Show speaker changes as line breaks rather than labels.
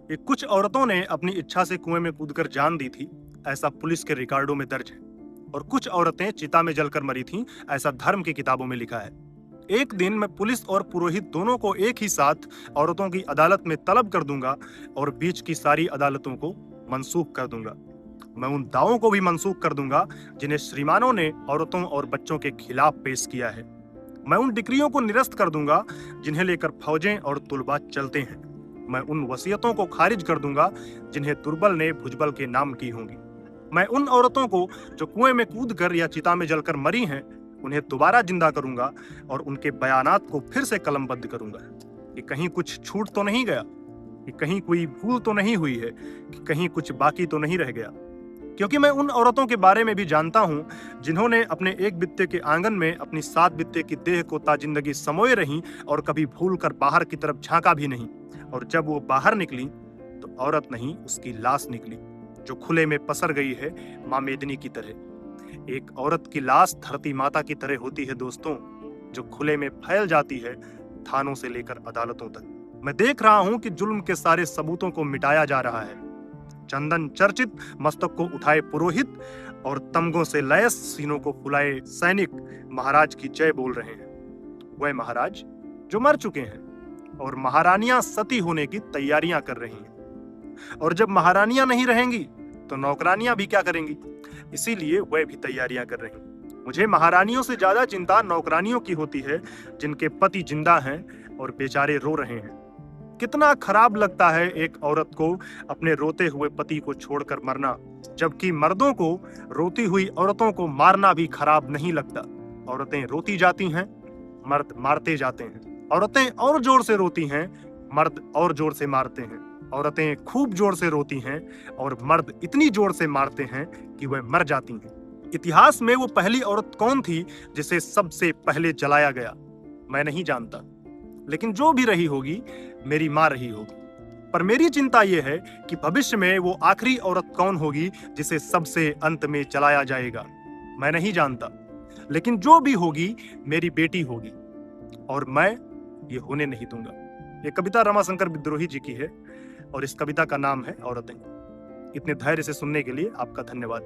ये कुछ औरतों ने अपनी इच्छा से कुएं में कूदकर जान दी थी, ऐसा पुलिस के रिकॉर्डों में दर्ज है। और कुछ औरतें चिता में जलकर मरी थीं, ऐसा धर्म की किताबों में लिखा है। एक दिन मैं पुलिस और पुरोहित दोनों को एक ही साथ औरतों की अदालत में तलब कर दूंगा और बीच की सारी अदालतों को मनसूख कर दूंगा। मैं उन दावों को भी मनसूख कर दूंगा जिन्हें श्रीमानों ने औरतों और बच्चों के खिलाफ पेश किया है। मैं उन डिक्रियों को निरस्त कर दूंगा जिन्हें लेकर फौजें और तुलबा चलते हैं। मैं उन वसीयतों को खारिज कर दूंगा जिन्हें दुर्बल ने भुजबल के नाम की होंगी। मैं उन औरतों को जो कुएं में कूदकर या चिता में जलकर मरी हैं, उन्हें दोबारा जिंदा करूंगा और उनके बयानात को फिर से कलमबद्ध करूंगा कि कहीं कुछ छूट तो नहीं गया, कि कहीं कोई भूल तो नहीं हुई है, कि कहीं कुछ बाकी तो नहीं रह गया। क्योंकि मैं उन औरतों के बारे में भी जानता हूं जिन्होंने अपने एक बित्ते के आंगन में अपनी 7 बित्ते की देह को ताजिंदगी समोए रहीं और कभी भूल कर बाहर की तरफ झांका भी नहीं। और जब वो बाहर निकली तो औरत नहीं, उसकी लाश निकली, जो खुले में पसर गई है मां मेदिनी की तरह। एक औरत की लाश धरती माता की तरह होती है दोस्तों, जो खुले में फैल जाती है थानों से लेकर अदालतों तक। मैं देख रहा हूं कि जुल्म के सारे सबूतों को मिटाया जा रहा है। चंदन चर्चित मस्तक को उठाए पुरोहित और तमगों से लैस सीनों को फुलाए सैनिक महाराज की जय बोल रहे हैं। वह महाराज जो मर चुके हैं और महारानियां सती होने की तैयारियां कर रही हैं। और जब महारानियां नहीं रहेंगी तो नौकरानियां भी क्या करेंगी, इसीलिए वह भी तैयारियां कर रही हैं। मुझे महारानियों से ज्यादा चिंता नौकरानियों की होती है जिनके पति जिंदा हैं और बेचारे रो रहे हैं। कितना खराब लगता है एक औरत को अपने रोते हुए पति को छोड़कर मरना, जबकि मर्दों को रोती हुई औरतों को मारना भी खराब नहीं लगता। औरतें रोती जाती हैं, मर्द मारते जाते हैं। औरतें और जोर से रोती हैं, मर्द और जोर से मारते हैं। औरतें खूब जोर से रोती हैं और मर्द इतनी जोर से मारते हैं कि वह मर जाती हैं। इतिहास में वो पहली औरत कौन थी जिसे सबसे पहले जलाया गया, मैं नहीं जानता, लेकिन जो भी रही होगी मेरी मां रही होगी। पर मेरी चिंता यह है कि भविष्य में वो आखिरी औरत कौन होगी जिसे सबसे अंत में जलाया जाएगा, मैं नहीं जानता, लेकिन जो भी होगी मेरी बेटी होगी और मैं ये होने नहीं दूंगा। ये कविता रमाशंकर विद्रोही जी की है और इस कविता का नाम है औरतें। इतने धैर्य से सुनने के लिए आपका धन्यवाद।